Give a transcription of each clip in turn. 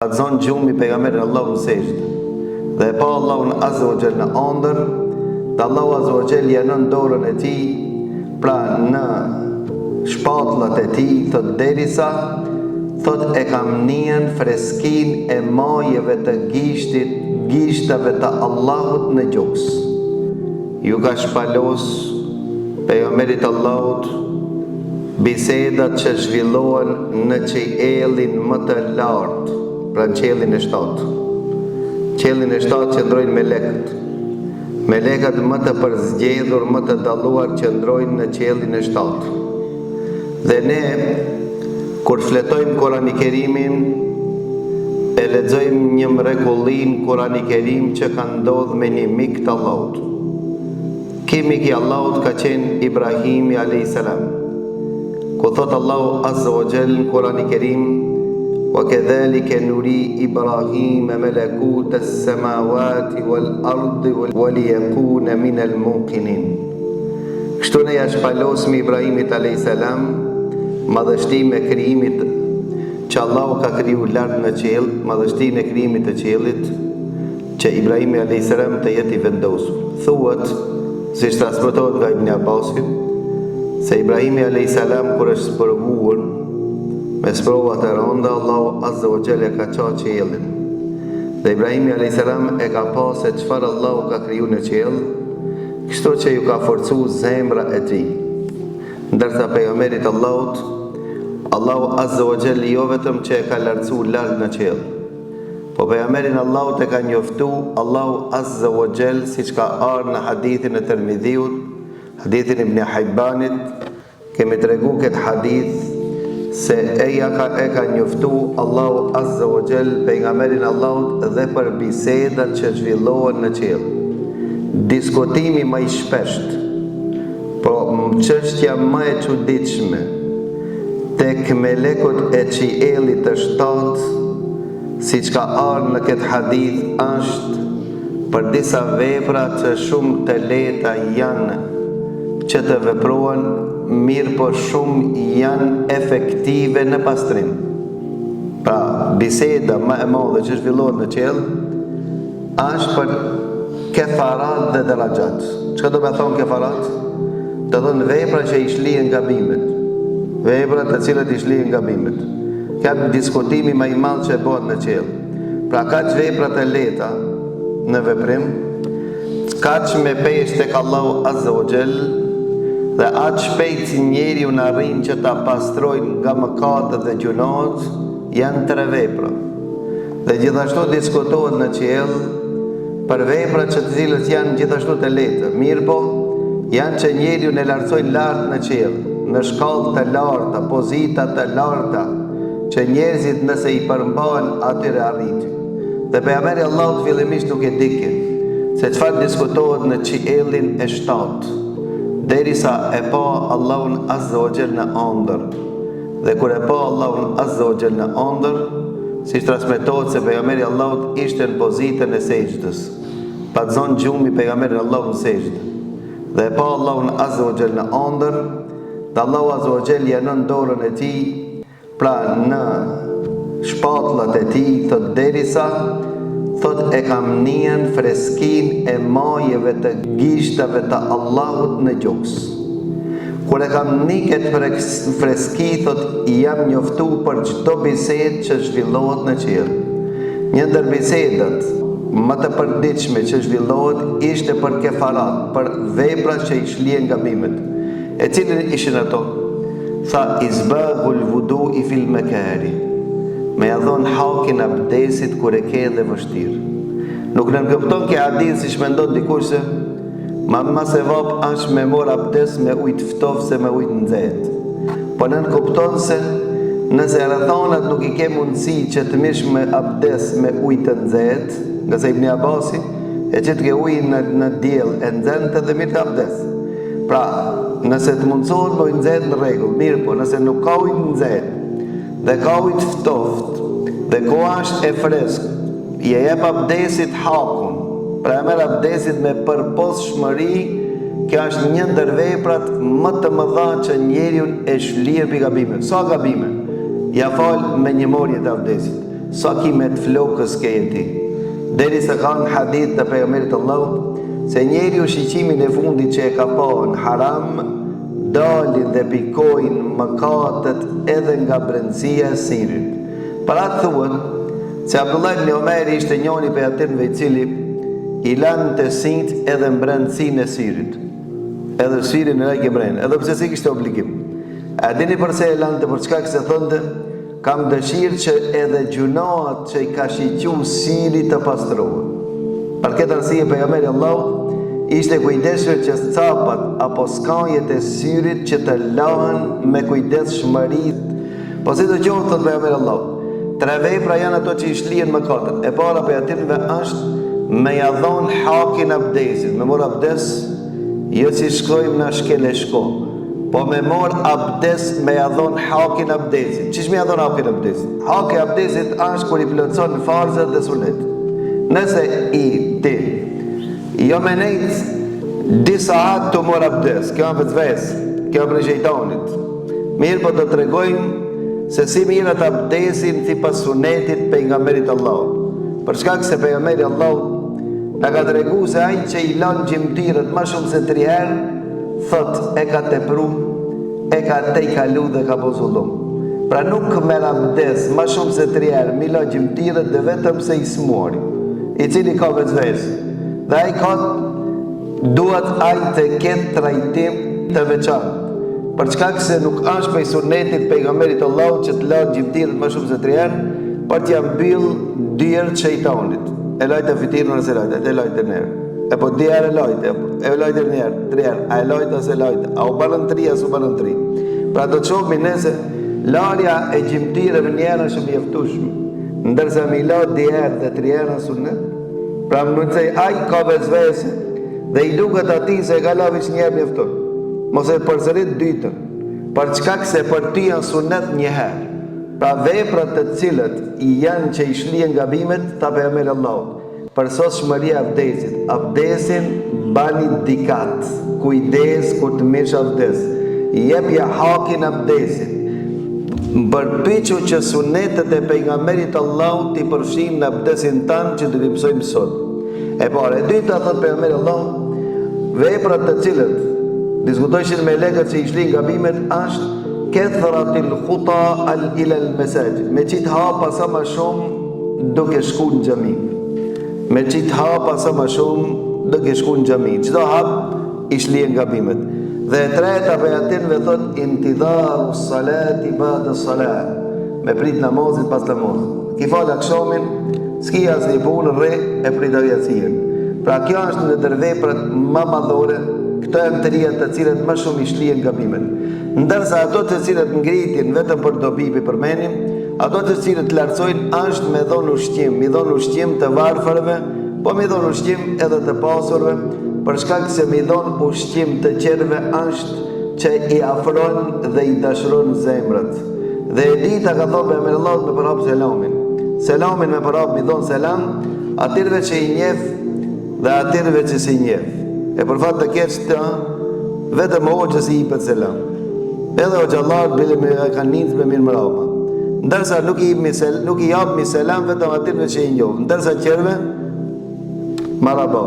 pa të zonë gjumi pejgamberin Allahu në sejdë. Dhe e pa Allahun Azza wa Jall në ëndër, dhe Allahu Azza wa Jall janon dorën e tij, pra në shpatullat e tij, thot derisa thot e kam nien freskin e majeve të gishtave të Allahut në gjuks. Ju ka shpalos pejgamberit Allahut bisedat që zhvillohen në qiellin më të lartë, pra në qiellin e 7. Qiellin e 7 qëndrojnë melekët. Melekët më të përzgjedhur, më të dalluar qëndrojnë në qiellin e 7. Dhe ne kur fletojmë Kurani Kerimin, e lexojmë një mrekullin Kurani Kerim që ka ndodhur me një mik të Allahut. Ky mik i Allahut ka qenë Ibrahimi a.s. Ku thot Allahu Azza wa Jall në Kurani Kerim, wa kadhalika nuri Ibrahim malakuta as-samawati wal ardi wa liyakuna min al-muqinin. Kështu ne ja shpalosmi Ibrahimit a.s. madhështinë e krijimit që Allahu ka kriju lart në qiell, madhështinë e krijimit të qiellit, që Ibrahimi a.s. të jetë i vendosur. Thuhet, siç transmetohet nga Ibn Abbasi, se Ibrahimi a.s. kur është sprovuar me sprova të rënda, Allahu Azza wa Jall e ka çuar qiellin. Dhe Ibrahimi a.s. e ka pasur se çfarë Allahu ka kriju në qiell, kështu që ju ka forcuar zemra e tij. Ndërsa pejgamberit Allahut, Allahu Azza wa Jall jo vetëm që e ka lartësuar lart në qiell, po pejgamberin Allahut e ka njoftu Allahu Azza wa Jall, siç ka ardhur në hadithin e Tirmidhiut, hadithin e Ibn Hibbanit, kemi tregu këtë hadith se e ka njoftu Allahu Azza wa Jall pejgamberin Allahut dhe për bisedat që zhvillohen në qiell. Diskutimi më i shpesht, po çështja më e çuditshme tek melekut e qiellit të 7, siç ka ardhur në këtë hadith, është për disa vepra që shumë të lehta janë që të veprohen, mirë po shumë janë efektive në pastrim. Pra, biseda më e madhe që zhvillohet në qiell është për kefarat dhe darajat. Çka do të thonë kefarat? Do thonë vepra që i shlihen gabimet. Vepra të cilat i shlihen gabimet. Ka diskutimi më i madh që bëhet në qiell. Pra kaq vepra të lehta në veprim, kaq me pesh tek Allahu Azza wa Jall, dhe atë shpejt si njeriu në arrin që ta pastrojnë nga mëkatet dhe gjunat, janë 3 vepra. Dhe gjithashtu diskutohet në qiell për vepra që të cilët janë gjithashtu të lehta, mirë po janë që njeriu në lartësojnë lart në qiell, në shkallë të larta, pozita të larta, që njerëzit nëse i përmbahen atyre arritin. Dhe pejgamberi Allahut fillimisht nuk e dike se çfarë diskutohet në qiellin e 7, derisa e pa Allahun Azza wa Jall në ëndër. Dhe kur e pa Allahun Azza wa Jall në ëndër, siç transmetohet se pejgamberi Allahut ishte në pozitën e sejdës, pa të zonë gjumi pejgamberin Allahut në sejdë. Dhe e pa Allahun Azza wa Jall në ëndër, dhe Allahu Azza wa Jall janon dorën e tij, pra në shpatullat e tij, thot derisa thot e kam nien freskin e majeve të gishtave të Allahut në gjuks. Kur e kam ni këtë freski, thot jam njoftu për çdo bisedë që zhvillohet në qiell. Një ndër bisedat më të përditshme që zhvillohet ishte për kefarat, për vepra që i shlihen gabimet. E cilën ishin ato? Tha izbagul wudu'i fil makari, me ja dhon hakin abdesit kur e ke dhe vështirë. Nuk në nënkupton ke hadith si shmendon dikush se ma se vap është me mor abdes me ujtë ftof se me ujtë nxehtë. Po në nënkupton se nëse rrethonat nuk i ke mundësi që të mish me abdes me ujtë nxehtë, nga se Ibn Abasi e që të ke ujë në diell e nxehtë dhe mirë të abdes. Pra, nëse të mundësohet me ujtë nxehtë në rregull, mirë po, nëse nuk ka ujtë nxehtë dhe ka ujtë ftoft dhe koha është e freskë, i e jep abdesit hakun, pra e merr abdesit me përposhmëri, kjo është një ndër veprat më të mëdha që njeriu e shlir pi gabimet. Sa gabime? Ja fal me një morje të abdesit. sa kimet flokës ke jeti. Deri se kanë hadith të pejgamberit Allahut se njeriu shiqimin e fundit që e ka pa në haram, dalin dhe pikojnë mëkatet edhe nga brendësia e sirit. Para të thuhet se Abdullah ibn Omeri ishte njëri prej atyre i cili i lanë të sinjt edhe në brendësinë e sirit. Edhe sirin e lajke brendë, edhe pse si kishte obligim. A dini përse e lanë të për çka se thonte, kam dëshirë që edhe gjunoat që i ka shiqu siri të pastrohen. Për këtë arsye pejgamberi Allahut ishte kujdesshëm që capat apo skajet e syrit që të lahen me kujdesshmëri. Po si do qoftë thot pejgamberi Allahut, 3 vepra janë ato që i shlihen mëkatet. E para për atyre është me ja dhon hakin abdesit, me mor abdes, jo si shkojmë në shkele shko, po me mor abdes me ja dhon hakin abdesit. Qish me ja dhon hakin abdesit? Haki abdesit është kur i plotson farzat dhe sunet. Nëse i ti jo me nejtë disa hatë të mor abdes, kjo në veçves, kjo për shejtanit. Mirë po të tregojnë se si mirët abdesin si pas sunetit pejgamberit Allahut. Për shkak se pejgamberi Allahut na ka tregu se ai që i lanë gjimtirët ma shumë se 3 herë, thot e ka tepru, e ka te i kalu dhe ka bo zullum. Pra nuk merr abdes ma shumë se 3 herë, mi la gjimtirët dhe vetëm se i smuari, i cili ka veçves. Dhe ai ka duhet ai të ketë trajtim të veçantë. Për shkak se nuk është prej sunetit pejgamberit Allahut që të lanë gjimtirët ma shumë se 3 herë, për t'ja mbyll dyert shejtanit. E lajtë e fitirën nëse lajtë, e lajtë e njerë. E po djerë e lajtë, e lajtë e njerë, 3 herë, a e lajtë as e lajtë, a u banën 3, as u banën 3. Pra do të shohmi nëse larja e gjimtirëve njerë është mjeftueshme, ndërsa mi la 2 herë dhe 3 herë në sunet. Pra më nëse ai ka veçvese dhe i duket atij se e ka la veç 1 herë mjefton. Mos e përsërit dytën, për çka se për ty janë sunet 1 herë. Pra veprat të cilët i janë që i shlihen gabimet, ta pejgamberi Allahut. Për sosshmëria e abdesit. Abdesin bani dikat. Kujdes kur të merresh abdes. Jepja hakin abdesit. Përpiqu që sunetet e pejgamberit Allahut i përfshin në abdesin tanë që do t'i mësojmë sot. E para, e dyta thot pejgamberi Allahut, veprat të cilët diskutojshin me lekët që i shlihen gabimet është kethratil khuta ila al-masajid, me qitë hapa sa ma shumë duke shku në xhami. Me qitë hapa sa ma shumë duke shku në xhami. Çdo hap i shlihen gabimet. Dhe e treta për atinve thot intidharu salati ba'da salat, me prit namazit pas namazit. Ki fal akshamin, s'ki asnjë punë rre e prit avjacien. Pra kjo është në tërveprat më madhore. Këto janë të ria të cilët më shumë i shlihen gabimet. Ndërsa ato të cilët ngritin vetëm për dobi përmenim, ato të cilët lartësojnë është me dhon ushqim, mi dhon ushqim të varfërve, po mi dhon ushqim edhe të pasurve, për shkak se mi dhon ushqim të qerve është që i afron dhe i dashron zemrat. Dhe e dita ka thonë pejgamberi Allahut me përhap selamin. Selamin me përhap mi dhon selam atyre që i njeh dhe atyre që si njeh. E për fat të keq të vetëm hoxhës i jepet selam. Edhe hoxhallar bile me kanë nis me mirë mbrapa. Ndërsa nuk i jap mi selam vetëm atyre që i njoh. Ndërsa qerve maraba.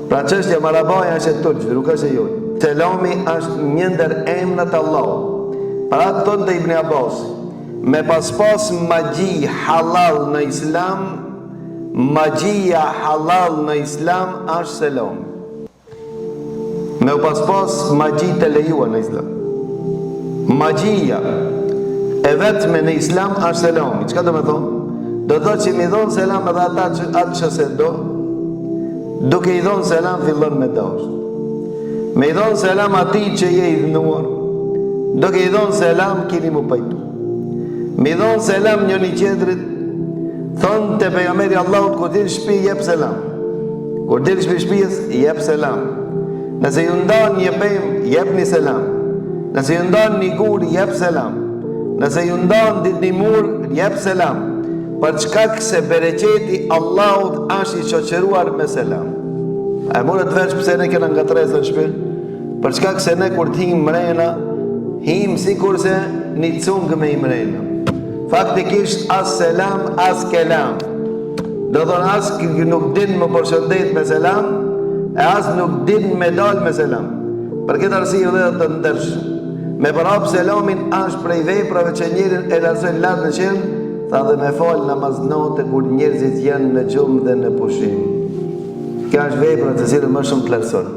Pra çështja marabaja është e turqit, nuk është e jote. Selami është një ndër emrat e Allahut. Pra thon te Ibn Abbas, me pas magji halal në Islam, magjia halal në Islam është selam. Me pas magji të lejuar në Islam. Magjia e vetme në Islam është selami. Çka do me thonë? Do thotë që mi dhonë selam edhe ata që atë që se do, duke i dhonë selam fillon me dash. Me i dhonë selam ati që je i dhënuar, duke i dhonë selam kini mu pajtu. Me i dhonë selam njëri tjetrit, thonë të pejgamberi Allahut kur dilë shtëpi jep selam. Kur dilë shtëpis jep selam. Nëse ju ndan një pemë, jep një selam. Nëse ju ndan një gur, jep selam. Nëse ju ndan një mur, jep selam. Për çka se bereqeti Allahut është i shoqëruar me selam. A e morët veç pëse ne kena nga trezë në shpil? Për çka se ne kur t'him mrena, him si kurse një cungë me i mrena. faktikisht as selam, as kelam. Do thonë as nuk din më përshëndet me selam, e as nuk din me dal me selam. Për këtë arsye dhe të ndërsh, me prap selamin është prej veprave që njerin e lasën lartë në qelë, tha dhe me falë namaznatë kur njerëzit janë në gjumë dhe në pushim. Kjo është vepra të cilën më shumë të lartëson.